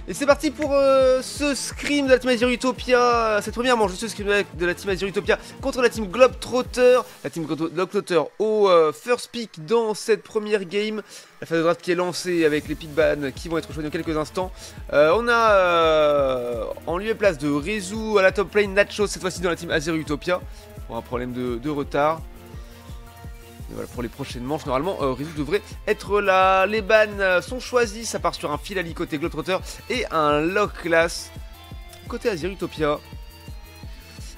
Et c'est parti pour ce scrim de la Team Azir Utopia, cette première manche de ce scrim de la Team Azir Utopia contre la Team Globetrotter. La Team Globetrotter au first pick dans cette première game. La phase de draft qui est lancée avec les pick ban qui vont être choisis dans quelques instants. On a en lieu et place de Rezu à la top lane, Nacho cette fois-ci dans la Team Azir Utopia. Pour un problème de retard. Et voilà, pour les prochaines manches, normalement, Rezu devrait être là. Les bans sont choisis. Ça part sur un Filali côté Globetrotter et un Lock Class côté Azir Utopia.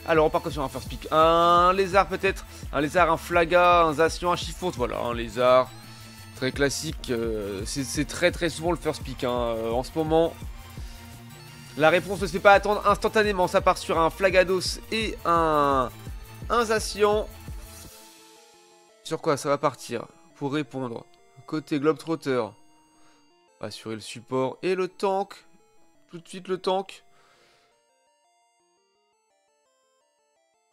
Alors, on part sur un first pick. Un lézard, peut-être. Un lézard, un Flaga, un Zacian, un Chiffon. Voilà, un lézard. Très classique. C'est très souvent le first pick en ce moment. La réponse ne se fait pas attendre instantanément. Ça part sur un Flagados et un Zacian. Sur quoi ça va partir pour répondre? Côté Globetrotter, assurer le support et le tank. Tout de suite le tank.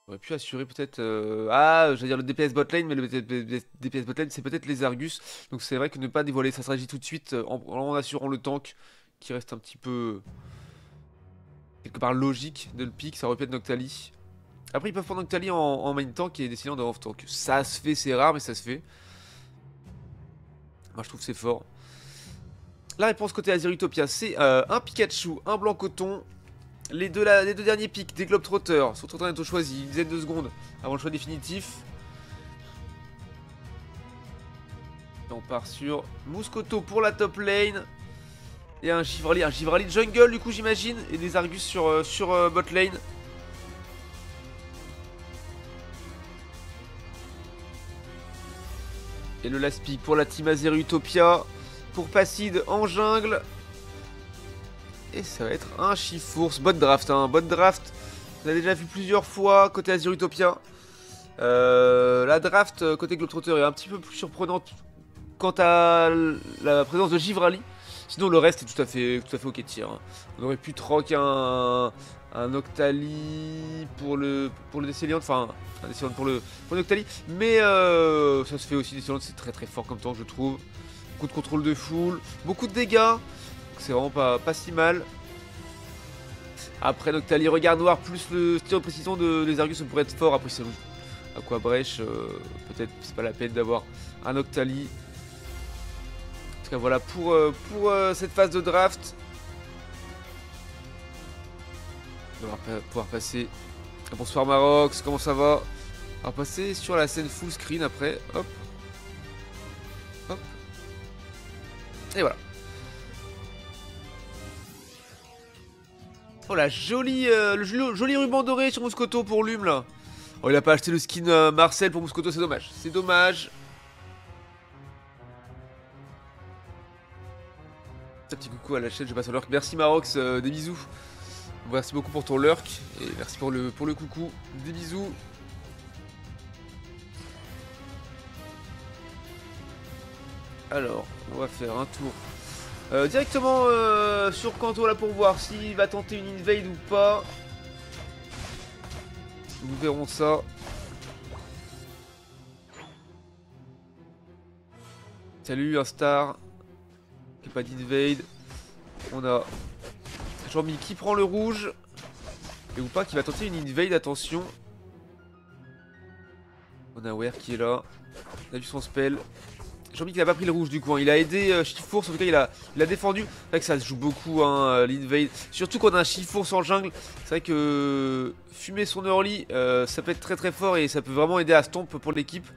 J'aurais pu assurer peut-être... j'allais dire le DPS botlane, mais le DPS botlane c'est peut-être les Argus. Donc c'est vrai que ne pas dévoiler sa stratégie tout de suite en assurant le tank, qui reste un petit peu... quelque part logique de le pick, ça aurait pu être Noctali. Après, ils peuvent prendre Noctali en main tank et décider en off tank. Ça se fait, c'est rare, mais ça se fait. Moi, je trouve que c'est fort. La réponse côté Azir Utopia, c'est un Pikachu, un blanc coton. Les deux derniers picks des Globetrotters sont en train d'être choisis. Une dizaine de secondes avant le choix définitif. Et on part sur Mouscoto pour la top lane. Et un Givrali jungle, du coup, j'imagine. Et des Argus sur bot lane. Et le last pick pour la Team Azir Utopia. Pour Passide en jungle. Et ça va être un Chifours. Bot draft, bot draft. On a déjà vu plusieurs fois côté Azir Utopia. La draft côté Globetrotter est un petit peu plus surprenante quant à la présence de Givrali. Sinon le reste est tout à fait ok tir. On aurait pu troc un Octali pour le Décéliant, enfin un Décéliant pour Noctali, mais ça se fait aussi. Décéliant, c'est très fort comme temps, je trouve. Beaucoup de contrôle de foule, beaucoup de dégâts, c'est vraiment pas si mal. Après Noctali, regard noir plus le tir de précision des Argus, ça pourrait être fort. Après c'est Aqua Brèche, peut-être c'est pas la peine d'avoir un Noctali. En tout cas voilà pour cette phase de draft. On va pouvoir passer. Bonsoir Marox, comment ça va? On va passer sur la scène full screen après. Hop. Hop. Et voilà. Oh la jolie, le joli ruban doré sur Mouscoto pour Lume là. Oh il a pas acheté le skin Marcel pour Mouscoto, c'est dommage. C'est dommage. Un petit coucou à la chaîne, je passe au lurk. Merci Marox, des bisous. Merci beaucoup pour ton lurk et merci pour le coucou. Des bisous. Alors, on va faire un tour directement sur Kanto là pour voir s'il va tenter une invade ou pas. Nous verrons ça. Salut Instar. Pas d'invade. On a Jean-Mi qui prend le rouge. Et ou pas qui va tenter une invade, attention. On a Ware qui est là. On a vu son spell. Jean-Mi qui n'a pas pris le rouge du coup. Il a aidé Chifours, en tout cas il a défendu. C'est vrai que ça se joue beaucoup l'invade. Surtout quand on a un Chifours en jungle. C'est vrai que fumer son early, ça peut être très fort et ça peut vraiment aider à stomp pour l'équipe.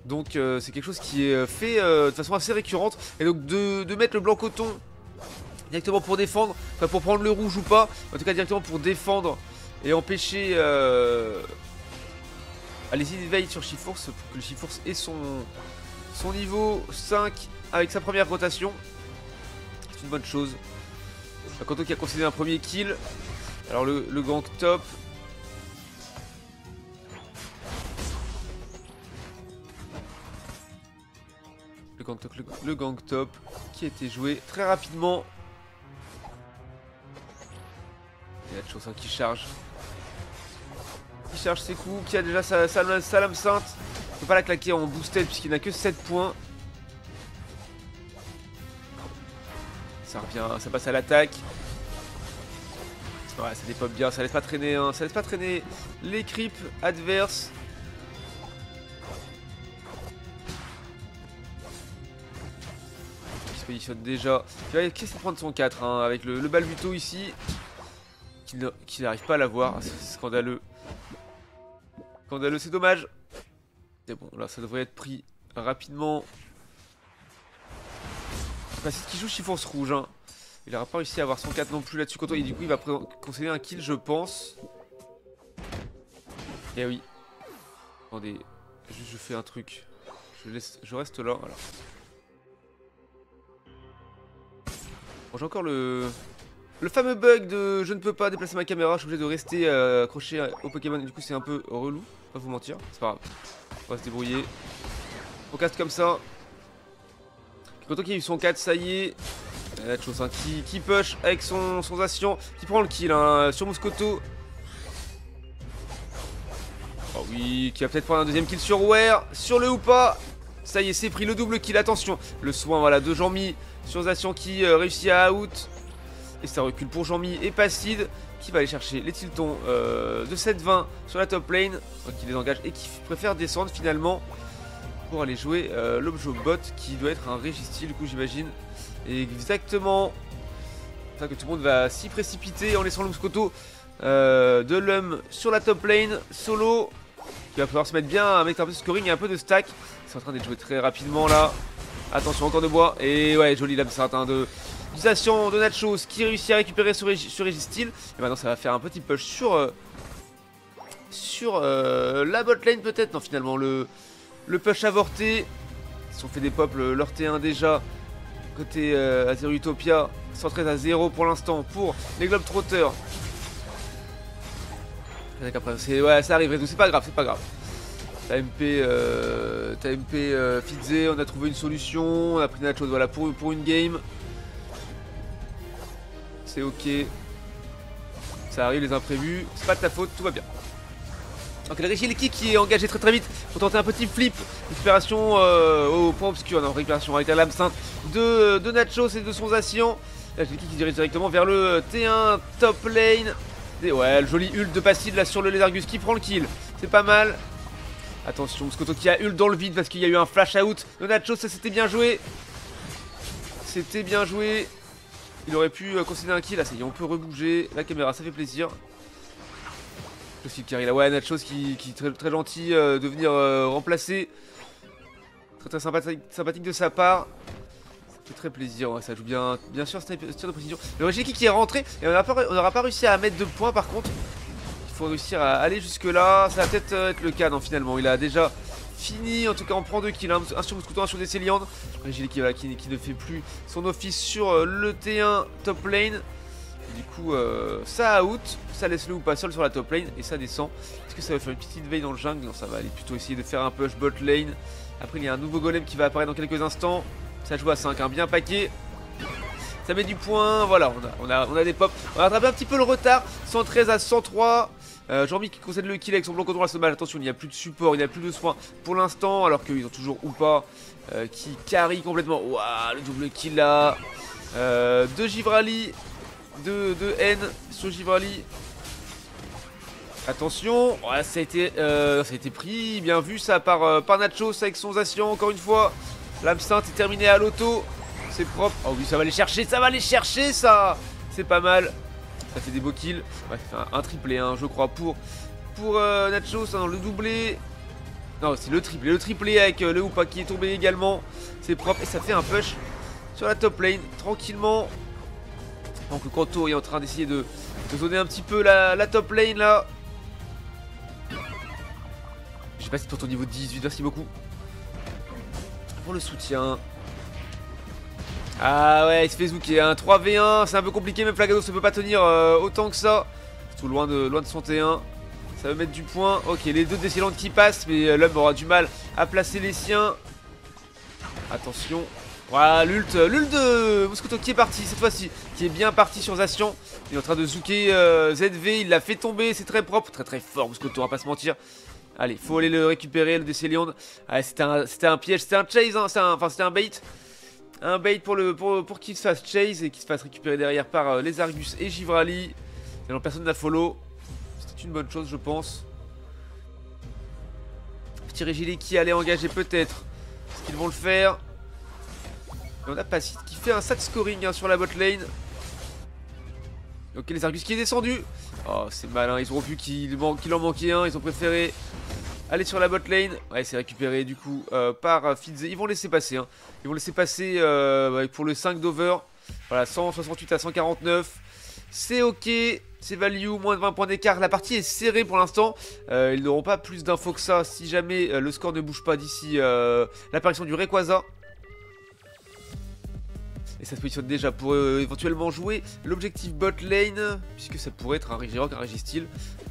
Donc c'est quelque chose qui est fait de façon assez récurrente. Et donc de mettre le blanc coton directement pour défendre, enfin pour prendre le rouge ou pas, en tout cas directement pour défendre et empêcher les invades sur Chifours, pour que le Chifours ait son niveau 5 avec sa première rotation. C'est une bonne chose. Kanto qui a concédé un premier kill. Alors le gank top. Le gang top qui a été joué très rapidement. Il y a de choses qui charge. Qui charge ses coups, qui a déjà sa lame sainte. Il ne peut pas la claquer en boosted puisqu'il n'a que 7 points. ça revient, ça passe à l'attaque. Ouais, ça dépop bien, ça laisse pas traîner, hein, ça laisse pas traîner les creeps adverses. Il se positionne déjà. Qu'est-ce qu'il va prendre son 4 hein, avec le Balbuto ici. Qui n'arrive pas à l'avoir, c'est scandaleux. Scandaleux, c'est dommage. C'est bon, là ça devrait être pris rapidement. Bastide qui joue Chiffons rouge. Hein. Il n'aura pas réussi à avoir son 4 non plus là-dessus. Et du coup, il va concéder un kill, je pense. Eh oui. Attendez, je fais un truc. Je reste là. Voilà. Bon, j'ai encore le fameux bug de je ne peux pas déplacer ma caméra. Je suis obligé de rester accroché au Pokémon. Du coup, c'est un peu relou. Pas vous mentir. C'est pas grave. On va se débrouiller. On casse comme ça. Content qu'il y ait eu son 4, ça y est. La chose hein, qui push avec son Zacian, qui prend le kill hein, sur Moscoto. Oh oui, qui va peut-être prendre un deuxième kill sur Ware, sur le ou pas. Ça y est, c'est pris le double kill, attention. Le soin voilà, de Jean-Mi sur Zacian qui réussit à out. Et ça recule pour Jean-Mi et Passide qui va aller chercher les tiltons de 7-20 sur la top lane. Qui les engage et qui préfère descendre finalement pour aller jouer l'Objo Bot qui doit être un Registeel du coup j'imagine. Exactement. Enfin que tout le monde va s'y précipiter en laissant le Moscoto de l'homme sur la top lane. Solo qui va pouvoir se mettre bien avec un peu de scoring et un peu de stack. C'est en train d'être joué très rapidement là. Attention encore de bois. Et ouais joli l'absinthe hein, de l'utilisation de Nachos qui réussit à récupérer sur Registeel. Et maintenant ça va faire un petit push sur la bot lane peut-être. Non finalement le push avorté. Ils ont fait des pops leur T1 déjà. Côté Azure Utopia, 113 à 0 pour l'instant pour les Globetrotters. Ouais, ça arrive, c'est pas grave, c'est pas grave. T'as MP Fidze, on a trouvé une solution, on a pris Nachos voilà, pour une game. C'est ok. Ça arrive les imprévus, c'est pas de ta faute, tout va bien. Donc le Regiliki qui est engagé très vite pour tenter un petit flip. Récupération au point obscur, non, récupération avec la l'absinthe de Nachos et de son Zacian. Regiliki qui dirige directement vers le T1 top lane. Et ouais, le joli ult de Passide là sur le Lézargus qui prend le kill. C'est pas mal. Attention, Moscoto qui a ult dans le vide parce qu'il y a eu un flash out de Nachos, ça c'était bien joué. C'était bien joué. Il aurait pu concéder un kill, là ça y est, on peut rebouger la caméra, ça fait plaisir. Le flip carry là, ouais, Nachos qui est très gentil de venir remplacer. Très sympathique de sa part. Ça fait très plaisir, ouais, ça joue bien sûr, tir de précision. Le Regiliki qui est rentré, et on n'aura pas réussi à mettre de points par contre. Il faut réussir à aller jusque là, ça va peut-être être le cas, non finalement. Il a déjà fini, en tout cas on prend 2 kills, hein. Un sur Moscoto, un sur Descéliandre. Regiliki voilà, qui ne fait plus son office sur le T1 top lane. Du coup, ça out, ça laisse le ou pas seul sur la top lane et ça descend. Est-ce que ça va faire une petite veille dans le jungle? Non, ça va aller plutôt essayer de faire un push bot lane. Après, il y a un nouveau golem qui va apparaître dans quelques instants. Ça joue à 5, hein, bien paquet. Ça met du point, voilà, on a des pops. On a rattrapé un petit peu le retard, 113 à 103. Jean-Mi qui concède le kill avec son blanc contrôle à ce match. Attention, il n'y a plus de support, il n'y a plus de soins pour l'instant, alors qu'ils ont toujours ou pas qui carry complètement. Waouh, le double kill là. De Givrali. De N sur Givrali. Attention, ouais, ça a été pris, bien vu ça par Nachos avec son Zacian encore une fois. L'absinthe est terminée à l'auto. C'est propre. Oh oui, ça va aller chercher ça. C'est pas mal. Ça fait des beaux kills. Ouais, ça fait un triplé, hein, je crois, pour Nachos, hein, le doublé. Non, c'est le triplé avec le Hoopa qui est tombé également. C'est propre et ça fait un push sur la top lane tranquillement. Donc le Kanto est en train d'essayer de zoner un petit peu la top lane là. J'ai passé pour ton niveau 18, merci beaucoup pour le soutien. Ah ouais, il se fait zouker, un 3v1, c'est un peu compliqué, même Flagados ne peut pas tenir autant que ça. Surtout loin de son T1. Ça va mettre du point. Ok, les deux Descéliandres qui passent, mais l'homme aura du mal à placer les siens. Attention. Voilà, l'ult de Moscoto qui est parti cette fois-ci, qui est bien parti sur Zacian. Il est en train de zouker ZV, il l'a fait tomber, c'est très propre, très fort Moscoto, on va pas se mentir. Allez, faut aller le récupérer, le Descéliandre. Ah, c'était un piège, c'était un chase, hein, c'était un bait. Un bait pour qu'il se fasse chase et qu'il se fasse récupérer derrière par les Argus et Givrali. Et personne n'a follow. C'était une bonne chose, je pense. Petit Régilé qui allait engager peut-être. Est-ce qu'ils vont le faire? Et on a Pacid qui fait un sad scoring hein, sur la bot lane. Ok, les Argus qui est descendu. Oh, c'est malin. Ils ont vu qu'il en manquait un. Ils ont préféré aller sur la bot lane. Ouais, c'est récupéré du coup par Fidze. Ils vont laisser passer. Hein. Ils vont laisser passer pour le 5 d'over. Voilà, 168 à 149. C'est ok. C'est value. Moins de 20 points d'écart. La partie est serrée pour l'instant. Ils n'auront pas plus d'infos que ça si jamais le score ne bouge pas d'ici l'apparition du Rayquaza. Et ça se positionne déjà pour éventuellement jouer l'objectif bot lane. Puisque ça pourrait être un Regirock, un Registeel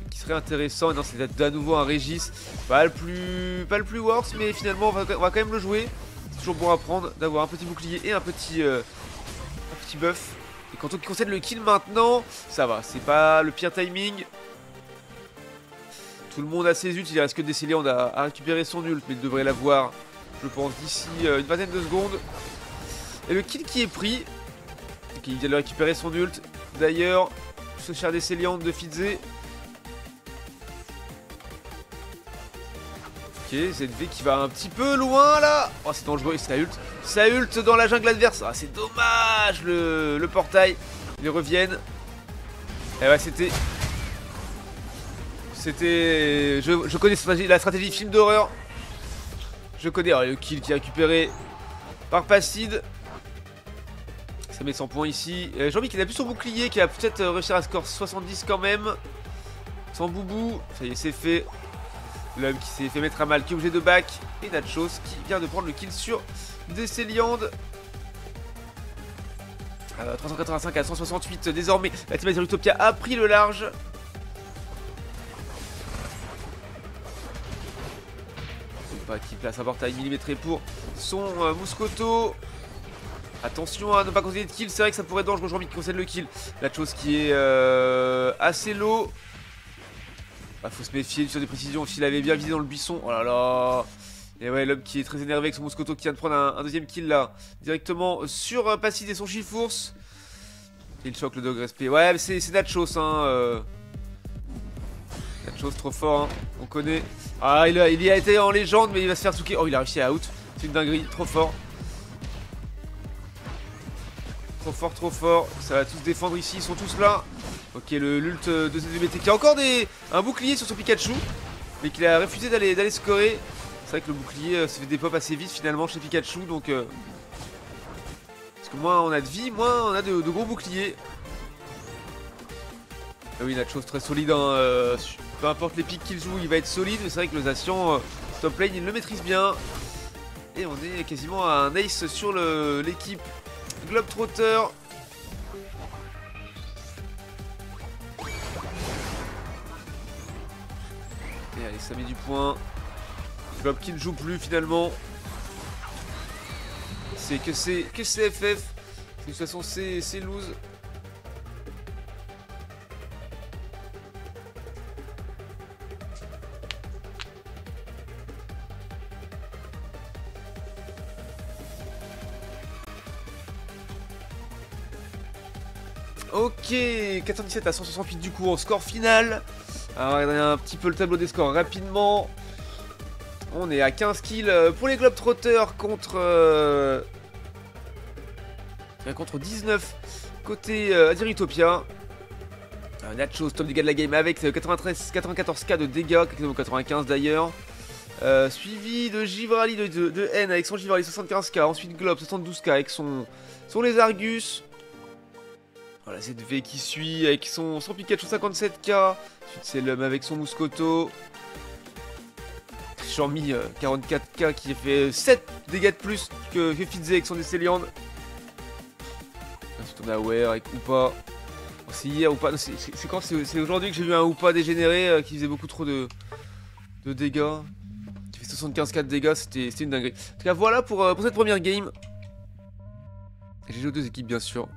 qui serait intéressant. Non, c'est à nouveau un Régis. Pas le plus worse, mais finalement on va quand même le jouer. C'est toujours bon à prendre d'avoir un petit bouclier et un petit buff. Et quand on concerne le kill maintenant, ça va, c'est pas le pire timing. Tout le monde a ses ults, il reste que Décéliande à récupérer son ult, mais il devrait l'avoir, je pense, d'ici une vingtaine de secondes. Et le kill qui est pris, il vient de récupérer son ult. D'ailleurs, ce cher Décéliande de Fidze. Ok, ZV qui va un petit peu loin là. Oh, c'est dangereux, c'est ult. Ça ult dans la jungle adverse. Ah, c'est dommage le portail. Ils reviennent. Et ouais, c'était. Je connais la stratégie film d'horreur. Je connais le kill qui est récupéré par Pacid. Ça met 100 points ici. Jean-Mi qui n'a plus son bouclier, qui a peut-être réussi à score 70 quand même. Sans boubou. Ça y est, c'est fait. L'homme qui s'est fait mettre à mal, qui est obligé de back. Et Nachos qui vient de prendre le kill sur Décéliande. 385 à 168. Désormais, la team Azerutopia a pris le large. Pas qui place un portail millimétré pour son Mouscoto. Attention à ne pas concéder de kill, c'est vrai que ça pourrait être dangereux. J'ai envie de concéder le kill. La chose qui est assez low. Bah, faut se méfier sur des précisions. S'il avait bien visé dans le buisson. Oh là là. Et ouais, l'homme qui est très énervé avec son Mouscoto qui vient de prendre un deuxième kill là. Directement sur Pacid et son Chifours. Et il choque le dog respect. Ouais, mais c'est Nachos hein. Nachos trop fort hein. On connaît. Ah, il y a été en légende, mais il va se faire souquer. Oh, il a réussi à out. C'est une dinguerie. Trop fort. Trop fort, trop fort. Ça va tous défendre ici. Ils sont tous là. Ok, l'ult de ZBT qui a encore un bouclier sur son Pikachu. Mais qu'il a refusé d'aller scorer. C'est vrai que le bouclier se fait des pop assez vite finalement chez Pikachu. Donc, parce que moins on a de vie, moins on a de gros boucliers. Ah oui, Nachos très solide. Hein, peu importe les pics qu'il joue, il va être solide. Mais c'est vrai que le Zacian top lane, il le maîtrise bien. Et on est quasiment à un ace sur l'équipe Globetrotter. Et allez, ça met du point. Globe qui ne joue plus finalement. C'est FF. De toute façon, c'est lose. Ok, 417 à 168 du coup en score final. Alors regardez un petit peu le tableau des scores rapidement. On est à 15 kills pour les Globetrotters contre 19 côté Azerutopia. Nachos, top dégâts de la game avec 94k de dégâts, 95 d'ailleurs. Suivi de Givrali de N avec son Givrali 75k. Ensuite Globe 72k avec son les Argus. Voilà, ZV qui suit avec son Pikachu 57k. Ensuite c'est l'homme avec son Mouscoto. Jean-Mi 44k qui fait 7 dégâts de plus que Fidze avec son Décéliande. Ensuite on a Aware avec Oupa. Oh, c'est hier Oupa, c'est quand? C'est aujourd'hui que j'ai vu un Oupa dégénéré qui faisait beaucoup trop de dégâts. Qui fait 75k de dégâts, c'était une dinguerie. En tout cas voilà pour cette première game. J'ai joué aux deux équipes bien sûr.